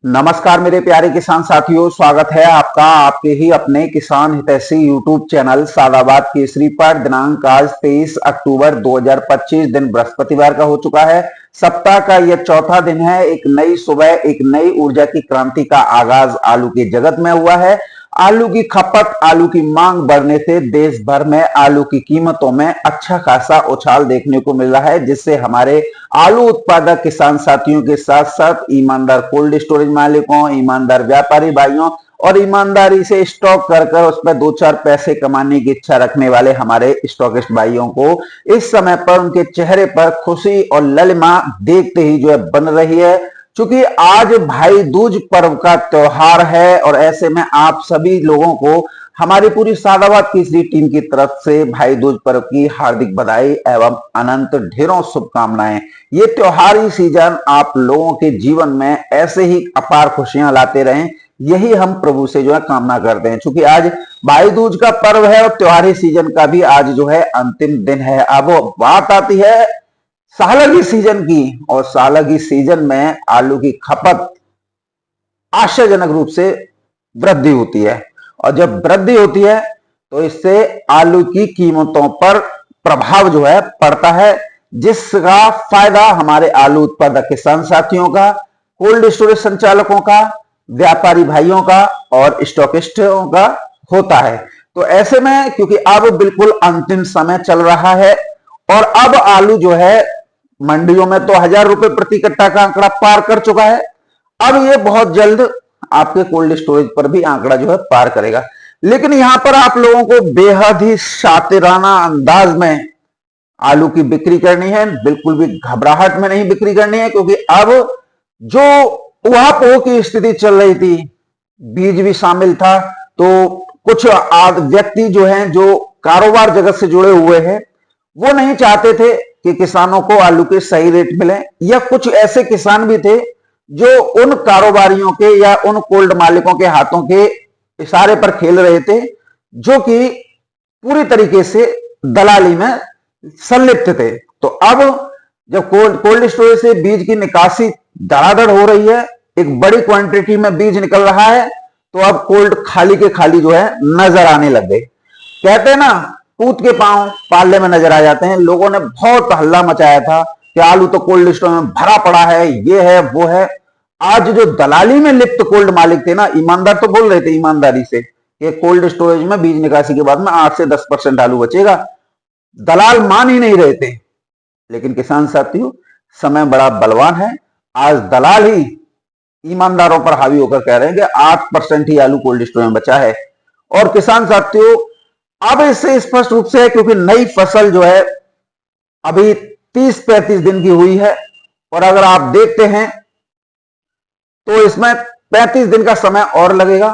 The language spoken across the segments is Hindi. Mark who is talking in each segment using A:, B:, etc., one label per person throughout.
A: नमस्कार मेरे प्यारे किसान साथियों, स्वागत है आपका आपके ही अपने किसान हितैषी यूट्यूब चैनल सादाबाद केसरी पर। दिनांक आज 23 अक्टूबर 2025, दिन बृहस्पतिवार का हो चुका है। सप्ताह का यह चौथा दिन है। एक नई सुबह, एक नई ऊर्जा की क्रांति का आगाज आलू के जगत में हुआ है। आलू की खपत, आलू की मांग बढ़ने से देश भर में आलू की कीमतों में अच्छा खासा उछाल देखने को मिल रहा है, जिससे हमारे आलू उत्पादक किसान साथियों के साथ साथ ईमानदार कोल्ड स्टोरेज मालिकों, ईमानदार व्यापारी भाइयों और ईमानदारी से स्टॉक कर उस पर दो चार पैसे कमाने की इच्छा रखने वाले हमारे स्टॉकिस्ट भाइयों को इस समय पर उनके चेहरे पर खुशी और ललिमा देखते ही जो है बन रही है। क्योंकि आज भाई दूज पर्व का त्योहार है और ऐसे में आप सभी लोगों को हमारी पूरी सादाबाद केसरी टीम की तरफ से भाई दूज पर्व की हार्दिक बधाई एवं अनंत ढेरों शुभकामनाएं। ये त्योहारी सीजन आप लोगों के जीवन में ऐसे ही अपार खुशियां लाते रहें, यही हम प्रभु से जो है कामना करते हैं। क्योंकि आज भाई दूज का पर्व है और त्योहारी सीजन का भी आज जो है अंतिम दिन है। अब बात आती है सालगी सीजन की, और सालगी सीजन में आलू की खपत आश्चर्यजनक रूप से वृद्धि होती है, और जब वृद्धि होती है तो इससे आलू की कीमतों पर प्रभाव जो है पड़ता है, जिसका फायदा हमारे आलू उत्पादक किसान साथियों का, कोल्ड स्टोरेज संचालकों का, व्यापारी भाइयों का और स्टॉकिस्टों का होता है। तो ऐसे में क्योंकि अब बिल्कुल अंतिम समय चल रहा है और अब आलू जो है मंडियों में तो 1000 रुपए प्रति कट्टा का आंकड़ा पार कर चुका है। अब ये बहुत जल्द आपके कोल्ड स्टोरेज पर भी आंकड़ा जो है पार करेगा। लेकिन यहां पर आप लोगों को बेहद ही शातिराना अंदाज में आलू की बिक्री करनी है, बिल्कुल भी घबराहट में नहीं बिक्री करनी है। क्योंकि अब जो उहापोह की स्थिति चल रही थी, बीज भी शामिल था, तो कुछ व्यक्ति जो हैं जो कारोबार जगत से जुड़े हुए हैं वो नहीं चाहते थे कि किसानों को आलू के सही रेट मिले, या कुछ ऐसे किसान भी थे जो उन कारोबारियों के या उन कोल्ड मालिकों के हाथों के इशारे पर खेल रहे थे, जो कि पूरी तरीके से दलाली में संलिप्त थे। तो अब जब कोल्ड स्टोरेज से बीज की निकासी धड़ाधड़ हो रही है, एक बड़ी क्वांटिटी में बीज निकल रहा है, तो अब कोल्ड खाली के खाली जो है नजर आने लग गए। कहते हैं ना, पूत के पांव पाले में नजर आ जाते हैं। लोगों ने बहुत हल्ला मचाया था कि आलू तो कोल्ड स्टोर में भरा पड़ा है, ये है वो है। आज जो दलाली में लिप्त कोल्ड मालिक थे ना, ईमानदार तो बोल रहे थे ईमानदारी से कि कोल्ड स्टोरेज में बीज निकासी के बाद में 8 से 10% आलू बचेगा, दलाल मान ही नहीं रहे थे। लेकिन किसान साथियों, समय बड़ा बलवान है। आज दलाल ही ईमानदारों पर हावी होकर कह रहे हैं कि 8% ही आलू कोल्ड स्टोर में बचा है। और किसान साथियों, अब इससे स्पष्ट रूप से है, क्योंकि नई फसल जो है अभी 30-35 दिन की हुई है, और अगर आप देखते हैं तो इसमें 35 दिन का समय और लगेगा।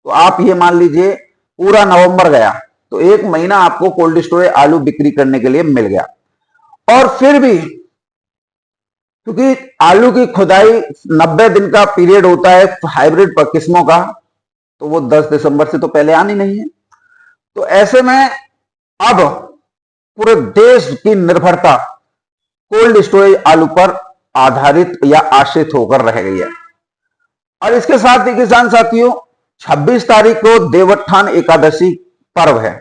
A: तो आप ये मान लीजिए पूरा नवंबर गया तो 1 महीना आपको कोल्ड स्टोरेज आलू बिक्री करने के लिए मिल गया। और फिर भी क्योंकि आलू की खुदाई 90 दिन का पीरियड होता है हाइब्रिड किस्मों का, तो वो 10 दिसंबर से तो पहले आनी नहीं है। तो ऐसे में अब पूरे देश की निर्भरता कोल्ड स्टोरेज आलू पर आधारित या आश्रित होकर रह गई है। और इसके साथ ही किसान साथियों, 26 तारीख को देवोत्थान एकादशी पर्व है,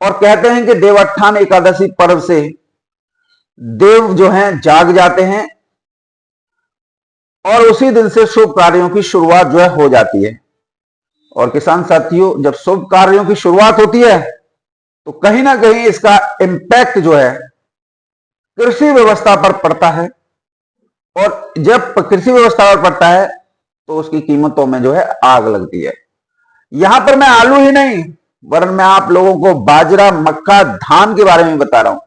A: और कहते हैं कि देवोत्थान एकादशी पर्व से देव जो हैं जाग जाते हैं, और उसी दिन से शुभ कार्यों की शुरुआत जो है हो जाती है। और किसान साथियों, जब शुभ कार्यों की शुरुआत होती है तो कहीं ना कहीं इसका इंपैक्ट जो है कृषि व्यवस्था पर पड़ता है, और जब कृषि व्यवस्था पर पड़ता है तो उसकी कीमतों में जो है आग लगती है। यहां पर मैं आलू ही नहीं, वरन मैं आप लोगों को बाजरा, मक्का, धान के बारे में बता रहा हूं।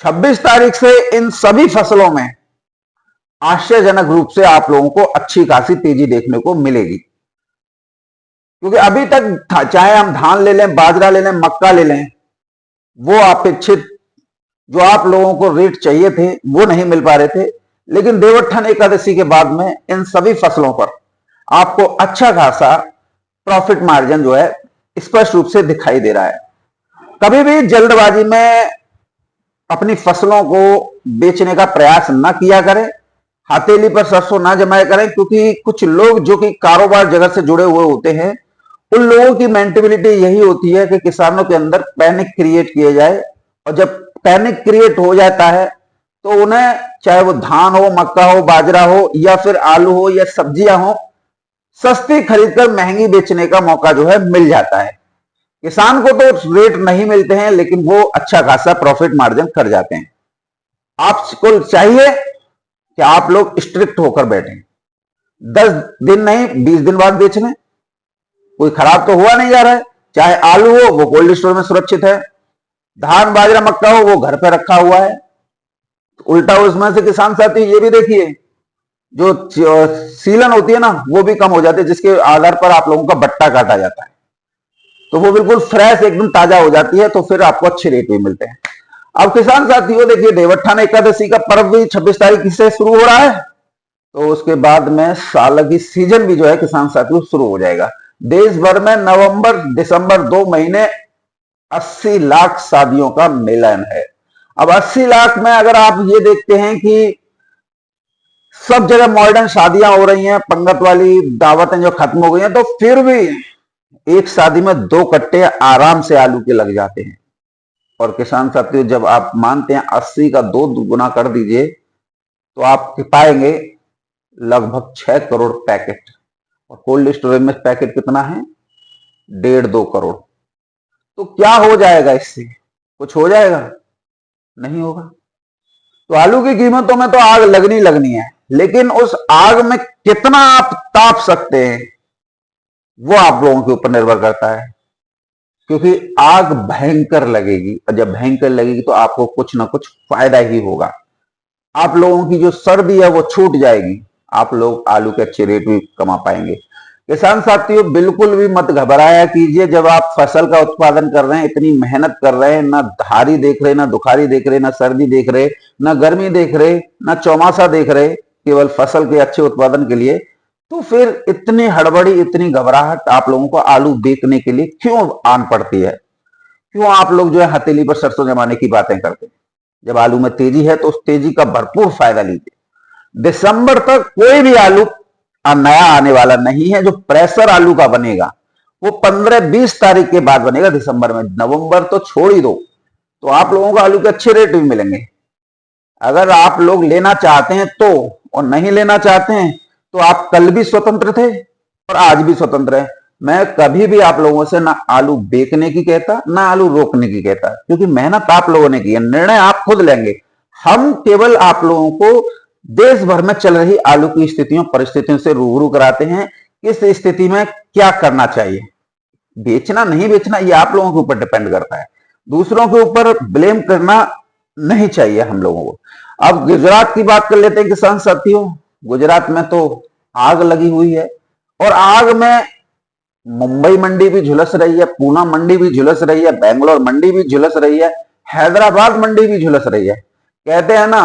A: 26 तारीख से इन सभी फसलों में आश्चर्यजनक रूप से आप लोगों को अच्छी खासी तेजी देखने को मिलेगी। क्योंकि अभी तक चाहे हम धान ले लें, बाजरा ले लें, मक्का ले लें, वो अपेक्षित जो आप लोगों को रेट चाहिए थे वो नहीं मिल पा रहे थे। लेकिन देवोत्थान एकादशी के बाद में इन सभी फसलों पर आपको अच्छा खासा प्रॉफिट मार्जिन जो है स्पष्ट रूप से दिखाई दे रहा है। कभी भी जल्दबाजी में अपनी फसलों को बेचने का प्रयास न किया करें। हथेली पर सरसों ना जमाया करें, क्योंकि कुछ लोग जो कि कारोबार जगत से जुड़े हुए होते हैं, उन लोगों की मेंटेलिटी यही होती है कि किसानों के अंदर पैनिक क्रिएट किया जाए, और जब पैनिक क्रिएट हो जाता है तो उन्हें चाहे वो धान हो, मक्का हो, बाजरा हो, या फिर आलू हो, या सब्जियां हो, सस्ती खरीदकर महंगी बेचने का मौका जो है मिल जाता है। किसान को तो रेट नहीं मिलते हैं, लेकिन वो अच्छा खासा प्रॉफिट मार्जिन कर जाते हैं। आपको चाहिए कि आप लोग स्ट्रिक्ट होकर बैठें, 10 दिन नहीं 20 दिन बाद बेच लें, कोई खराब तो हुआ नहीं जा रहा है। चाहे आलू हो वो कोल्ड स्टोर में सुरक्षित है, धान बाजरा मक्का हो वो घर पे रखा हुआ है। तो उल्टा उसमें से किसान साथी ये भी देखिए, जो सीलन होती है ना वो भी कम हो जाती है, जिसके आधार पर आप लोगों का बट्टा काटा जाता है, तो वो बिल्कुल फ्रेश एकदम ताजा हो जाती है, तो फिर आपको अच्छे रेट भी मिलते हैं। अब किसान साथियों देखिए, देवोत्थान एकादशी का पर्व भी 26 तारीख से शुरू हो रहा है, तो उसके बाद में साल की सीजन भी जो है किसान साथियों शुरू हो जाएगा। देश भर में नवंबर दिसंबर 2 महीने 80 लाख शादियों का मिलन है। अब 80 लाख में अगर आप ये देखते हैं कि सब जगह मॉडर्न शादियां हो रही हैं, पंगत वाली दावतें जो खत्म हो गई हैं, तो फिर भी एक शादी में 2 कट्टे आराम से आलू के लग जाते हैं। और किसान साथियों जब आप मानते हैं 80 का 2 गुना कर दीजिए, तो आप पाएंगे लगभग 6 करोड़ पैकेट, और कोल्ड स्टोरेज में पैकेट कितना है, 1.5-2 करोड़। तो क्या हो जाएगा इससे, कुछ हो जाएगा? नहीं होगा। तो आलू की कीमतों में तो आग लगनी है, लेकिन उस आग में कितना आप ताप सकते हैं वो आप लोगों के ऊपर निर्भर करता है, क्योंकि आग भयंकर लगेगी, और जब भयंकर लगेगी तो आपको कुछ ना कुछ फायदा ही होगा। आप लोगों की जो सर्दी है वो छूट जाएगी, आप लोग आलू के अच्छे रेट भी कमा पाएंगे। किसान साथियों बिल्कुल भी मत घबराया कीजिए, जब आप फसल का उत्पादन कर रहे हैं, इतनी मेहनत कर रहे हैं, ना धारी देख रहे, ना दुखारी देख रहे, ना सर्दी देख रहे, ना गर्मी देख रहे, ना चौमासा देख रहे, केवल फसल के अच्छे उत्पादन के लिए, तो फिर इतनी हड़बड़ी, इतनी घबराहट आप लोगों को आलू बेचने के लिए क्यों आन पड़ती है? क्यों आप लोग जो है हथेली पर सरसों जमाने की बातें करते हैं? जब आलू में तेजी है तो उस तेजी का भरपूर फायदा लीजिए। दिसंबर तक कोई भी आलू नया आने वाला नहीं है। जो प्रेशर आलू का बनेगा वो 15-20 तारीख के बाद बनेगा दिसंबर में। नवंबर तो छोड़ ही दो, तो आप लोगों को आलू के अच्छे रेट भी मिलेंगे। अगर आप लोग लेना चाहते हैं तो, और नहीं लेना चाहते हैं तो आप कल भी स्वतंत्र थे और आज भी स्वतंत्र है। मैं कभी भी आप लोगों से ना आलू बेचने की कहता, ना आलू रोकने की कहता, क्योंकि मेहनत आप लोगों ने की है, निर्णय आप खुद लेंगे। हम केवल आप लोगों को देश भर में चल रही आलू की स्थितियों परिस्थितियों से रूबरू कराते हैं, किस स्थिति में क्या करना चाहिए। बेचना नहीं बेचना ये आप लोगों के ऊपर डिपेंड करता है, दूसरों के ऊपर ब्लेम करना नहीं चाहिए हम लोगों को। अब गुजरात की बात कर लेते हैं किसान साथियों। गुजरात में तो आग लगी हुई है, और आग में मुंबई मंडी भी झुलस रही है, पूना मंडी भी झुलस रही है, बेंगलोर मंडी भी झुलस रही है, हैदराबाद मंडी भी झुलस रही है। कहते हैं ना,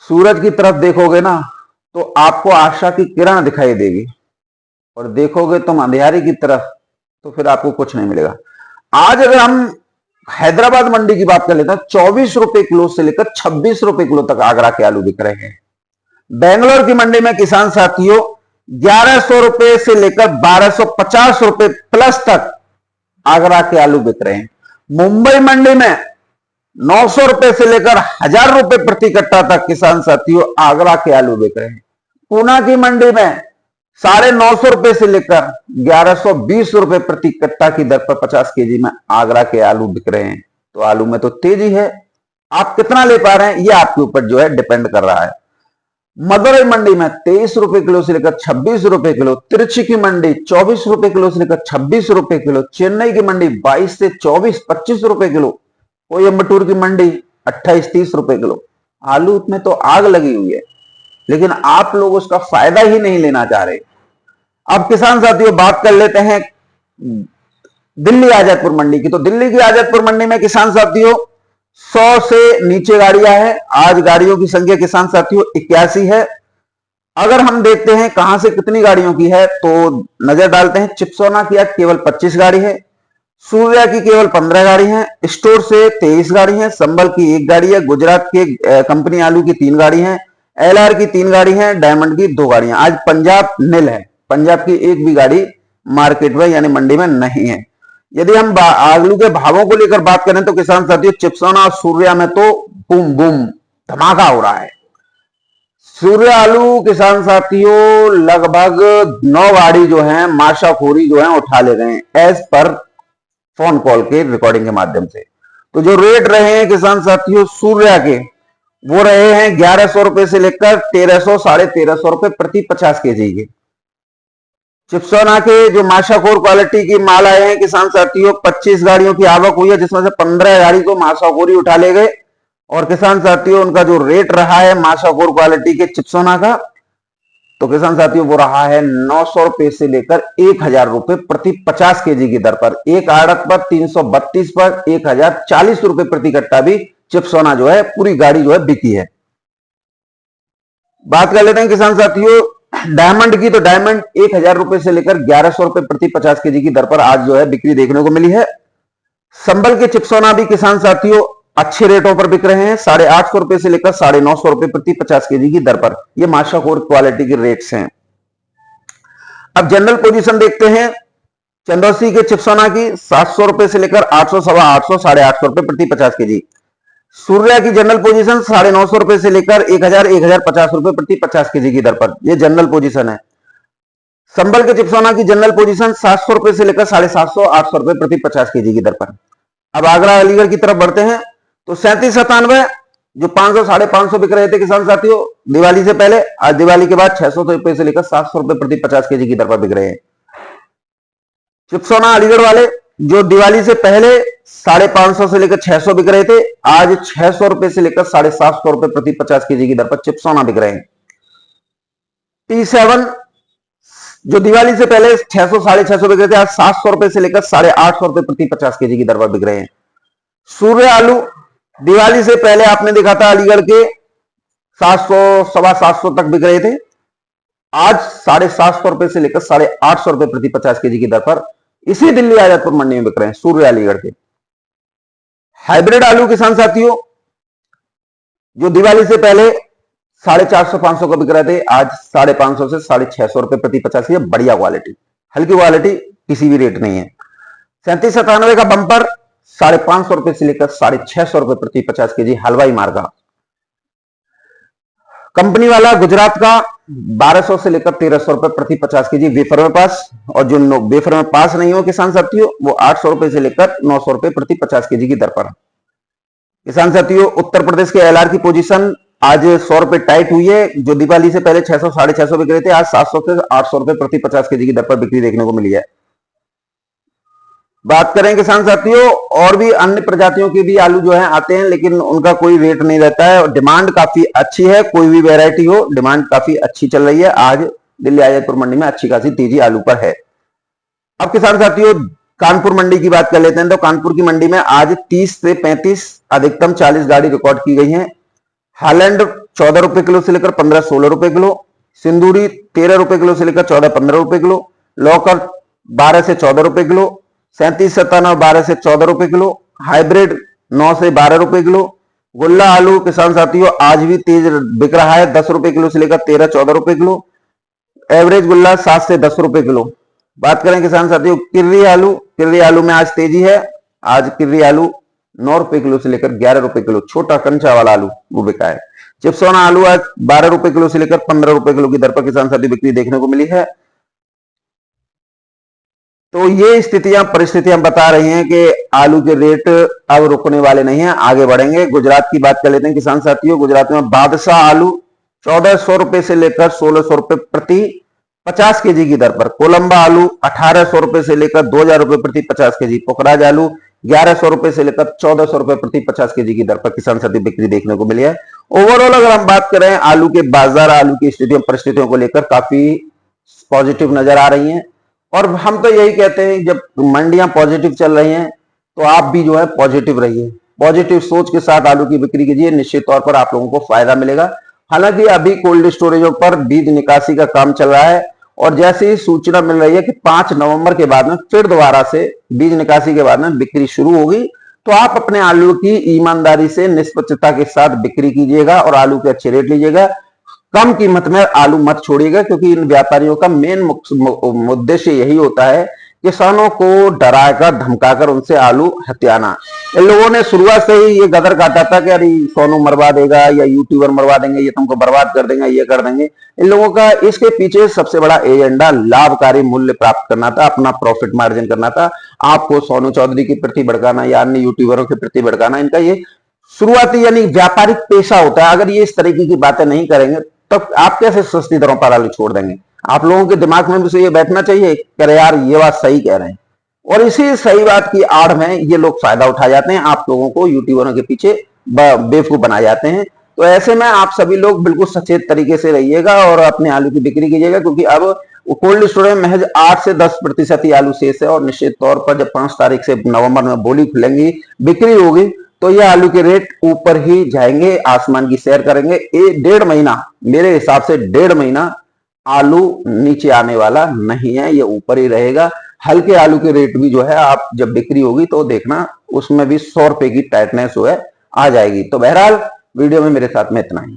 A: सूरज की तरफ देखोगे ना तो आपको आशा की किरण दिखाई देगी, और देखोगे तुम अंधेरी की तरफ तो फिर आपको कुछ नहीं मिलेगा। आज अगर हम हैदराबाद मंडी की बात कर लेते हैं, 24 रुपए किलो से लेकर 26 रुपए किलो तक आगरा के आलू बिक रहे हैं। बेंगलोर की मंडी में किसान साथियों 1100 रुपए से लेकर 1250 रुपए प्लस तक आगरा के आलू बिक रहे हैं। मुंबई मंडी में 900 रुपए से लेकर 1000 रुपए प्रति कट्टा तक किसान साथियों आगरा के आलू बिक रहे हैं। पूना की मंडी में 950 रुपए से लेकर 1120 रुपए प्रति कट्टा की दर पर 50 केजी में आगरा के आलू बिक रहे हैं। तो आलू में तो तेजी है, आप कितना ले पा रहे हैं ये आपके ऊपर जो है डिपेंड कर रहा है। मदुरई मंडी में 23 रुपए किलो से लेकर 26 रुपए किलो, तिरछी की मंडी 24 रुपए किलो से लेकर 26 रुपए किलो, चेन्नई की मंडी 22 से 24-25 रुपए किलो, कोयम्बटूर की मंडी 28-30 रुपए किलो। आलू में तो आग लगी हुई है, लेकिन आप लोग उसका फायदा ही नहीं लेना चाह रहे। अब किसान साथियों बात कर लेते हैं दिल्ली आजादपुर मंडी की। तो दिल्ली की आजादपुर मंडी में किसान साथियों 100 से नीचे गाड़ियां हैं। आज गाड़ियों की संख्या किसान साथियों 81 है। अगर हम देखते हैं कहां से कितनी गाड़ियों की है, तो नजर डालते हैं। चिप्सोना की आज केवल 25 गाड़ी है, सूर्या की केवल 15 गाड़ी हैं, स्टोर से 23 गाड़ी हैं, संबल की 1 गाड़ी है, गुजरात के कंपनी आलू की 3 गाड़ी हैं, एलआर की 3 गाड़ी हैं, डायमंड की 2 गाड़ियां। आज पंजाब नील है, पंजाब की एक भी गाड़ी मार्केट में यानी मंडी में नहीं है। यदि हम आलू के भावों को लेकर बात करें तो किसान साथियों चिप्सोना और सूर्या में तो बूम बूम धमाका हो रहा है। सूर्या आलू किसान साथियों लगभग 9 गाड़ी जो है माशाखोरी जो है उठा ले गए हैं एज पर फोन कॉल के रिकॉर्डिंग के माध्यम से। तो जो रेट रहे हैं किसान साथियों सूर्या के वो रहे हैं 1100 रुपए से लेकर 1300 साढ़े 1300 रुपए प्रति 50 केजी के। चिप्सोना के जो माशाखोर क्वालिटी की माल आए हैं किसान साथियों 25 गाड़ियों की आवक हुई है, जिसमें से 15 गाड़ी तो माशाखोरी उठा ले गए। और किसान साथियों उनका जो रेट रहा है माशाखोर क्वालिटी के चिप्सोना का तो किसान साथियों वो रहा है 900 रुपए से लेकर 1000 रुपए प्रति 50 केजी की दर पर। एक आड़त पर 332 पर 1040 रुपए प्रति कट्टा भी चिप्सोना जो है पूरी गाड़ी जो है बिकी है। बात कर लेते हैं किसान साथियों डायमंड की। तो डायमंड 1000 रुपए से लेकर 1100 रुपए प्रति 50 केजी की दर पर आज जो है बिक्री देखने को मिली है। संबल के चिप्सोना भी किसान साथियों अच्छे रेटों पर बिक रहे हैं, 850 रुपए से लेकर 950 रुपए प्रति 50 केजी की दर पर। ये माशाखोर क्वालिटी के रेट्स हैं। अब जनरल पोजीशन देखते हैं चंदौसी के चिप्सोना की 700 रुपए से लेकर 800 सवा 800 850 रुपए प्रति 50 केजी। सूर्या की जनरल पोजीशन 950 रुपए से लेकर 1050 रुपए प्रति 50 केजी की दर पर। यह जनरल पोजीशन है। संबल के चिप्सोना की जनरल पोजीशन 700 रुपए से लेकर 750 800 रुपए प्रति 50 केजी की दर पर। अब आगरा अलीगढ़ की तरफ बढ़ते हैं तो 3797 जो 500 550 बिक रहे थे किसान साथियों दिवाली से पहले, आज दिवाली के बाद 600 रुपए से लेकर 700 रुपए प्रति 50 केजी की दर पर बिक रहे हैं। चिप्सोना अलीगढ़ वाले जो दिवाली से पहले 550 से लेकर 600 बिक रहे थे, आज 600 रुपए से लेकर 750 रुपए प्रति 50 केजी की दर पर चिप्सोना बिक रहे हैं। T7 जो दिवाली से पहले 600 650 बिक रहे थे, आज 700 रुपए से लेकर 850 रुपए प्रति 50 केजी की दर पर बिक रहे हैं। सूर्य आलू दिवाली से पहले आपने देखा था अलीगढ़ के 700 सवा 700 तक बिक रहे थे, आज 750 रुपए से लेकर 850 रुपए प्रति 50 केजी की दर पर इसी दिल्ली आजादपुर मंडी में बिक रहे हैं सूर्य अलीगढ़ के। हाइब्रिड आलू किसान साथियों जो दिवाली से पहले 450 500 को बिक रहे थे, आज 550 से 650 रुपए प्रति 50 की बढ़िया क्वालिटी, हल्की क्वालिटी, किसी भी रेट नहीं है। 3797 का बंपर 550 रुपए से लेकर 650 रुपए प्रति 50 केजी हलवाई मार्गा। कंपनी वाला गुजरात का 1200 से लेकर 1300 रुपए प्रति 50 केजी वेफर में पास, और जो वेफर में पास नहीं हो किसान साथियों वो 800 रुपए से लेकर 900 रुपए प्रति 50 केजी की दर पर। किसान साथियों उत्तर प्रदेश के एलआर की पोजीशन आज 100 रुपए टाइट हुई है। जो दिवाली से पहले 600 650 बिक रहे थे, आज 700 से 800 रुपए प्रति 50 केजी की दर पर बिक्री देखने को मिली है। बात करें किसान साथियों और भी अन्य प्रजातियों के भी आलू जो है आते हैं, लेकिन उनका कोई रेट नहीं रहता है और डिमांड काफी अच्छी है। कोई भी वैरायटी हो डिमांड काफी अच्छी चल रही है। आज दिल्ली आजादपुर मंडी में अच्छी खासी तेजी आलू पर है। अब किसान साथियों कानपुर मंडी की बात कर लेते हैं। तो कानपुर की मंडी में आज 30 से 35 अधिकतम 40 गाड़ी रिकॉर्ड की गई है। हालैंड 14 रुपए किलो से लेकर 15-16 रुपए किलो, सिंदूरी 13 रुपए किलो से लेकर 14-15 रुपए किलो, लौकर 12 से 14 रुपए किलो, 3797 12 से 14 रुपए किलो, हाइब्रिड 9 से 12 रुपए किलो। गुल्ला आलू किसान साथियों आज भी तेज बिक रहा है, 10 रुपए किलो से लेकर 13-14 रुपए किलो, एवरेज गुल्ला 7 से 10 रुपए किलो। बात करें किसान साथियों किर्री आलू में आज तेजी है। आज किर्री आलू 9 रुपए किलो से लेकर 11 रुपए किलो, छोटा कंचा वाला आलू वो बिका है। चिप्सोना आलू आज 12 रुपए किलो से लेकर 15 रुपए किलो की दर पर किसान साथी बिक्री देखने को मिली है। तो ये परिस्थितियां बता रही हैं कि आलू के रेट अब रुकने वाले नहीं है, आगे बढ़ेंगे। गुजरात की बात कर लेते हैं किसान साथियों। गुजरात में बादशाह आलू 1400 रुपए से लेकर 1600 रुपए प्रति 50 केजी की दर पर, कोलंबा आलू 1800 रुपए से लेकर 2000 रुपए प्रति 50 केजी, पोखराज आलू 1100 रुपए से लेकर 1400 रुपए प्रति 50 केजी की दर पर किसान साथी बिक्री देखने को मिली है। ओवरऑल अगर हम बात करें आलू के बाजार, आलू की स्थितियों परिस्थितियों को लेकर काफी पॉजिटिव नजर आ रही हैं। और हम तो यही कहते हैं जब मंडियां पॉजिटिव चल रही हैं तो आप भी जो है पॉजिटिव रहिए, पॉजिटिव सोच के साथ आलू की बिक्री कीजिए, निश्चित तौर पर आप लोगों को फायदा मिलेगा। हालांकि अभी कोल्ड स्टोरेजों पर बीज निकासी का काम चल रहा है और जैसे ही सूचना मिल रही है कि 5 नवंबर के बाद में फिर दोबारा से बीज निकासी के बाद में बिक्री शुरू होगी, तो आप अपने आलू की ईमानदारी से निष्पक्षता के साथ बिक्री कीजिएगा और आलू के अच्छे रेट लीजिएगा। कम कीमत में आलू मत छोड़िएगा, क्योंकि इन व्यापारियों का मेन उद्देश्य यही होता है किसानों को डराकर धमकाकर उनसे आलू हथियाना। इन लोगों ने शुरुआत से ही ये गदर काटा था कि अरे सोनू मरवा देगा या यूट्यूबर मरवा देंगे, ये तुमको बर्बाद कर देंगे, ये कर देंगे। इन लोगों का इसके पीछे सबसे बड़ा एजेंडा लाभकारी मूल्य प्राप्त करना था, अपना प्रॉफिट मार्जिन करना था, आपको सोनू चौधरी के प्रति भड़काना या अन्य यूट्यूबरों के प्रति भड़काना। इनका ये शुरुआती यानी व्यापारिक पेशा होता है। अगर ये इस तरीके की बातें नहीं करेंगे तो आप कैसे सस्ती दरों पर आलू छोड़ देंगे? आप लोगों के दिमाग में भी ये बैठना चाहिए कि यार ये बात सही कह रहे हैं। और इसी सही बात की आड़ में ये लोग फायदा उठा जाते हैं, आप लोगों को यूट्यूबरों के पीछे बेवकूफ बना जाते हैं। तो ऐसे में आप सभी लोग बिल्कुल सचेत तरीके से रहिएगा और अपने आलू की बिक्री कीजिएगा, क्योंकि अब कोल्ड स्टोरेज में महज 8 से 10% ही आलू शेष है। और निश्चित तौर पर जब 5 तारीख से नवंबर में बोली खुलेंगी, बिक्री होगी, तो ये आलू के रेट ऊपर ही जाएंगे, आसमान की सैर करेंगे। 1.5 महीना, मेरे हिसाब से 1.5 महीना आलू नीचे आने वाला नहीं है, ये ऊपर ही रहेगा। हल्के आलू के रेट भी जो है आप जब बिक्री होगी तो देखना उसमें भी 100 रुपए की टाइटनेस जो है आ जाएगी। तो बहरहाल वीडियो में मेरे साथ में इतना ही।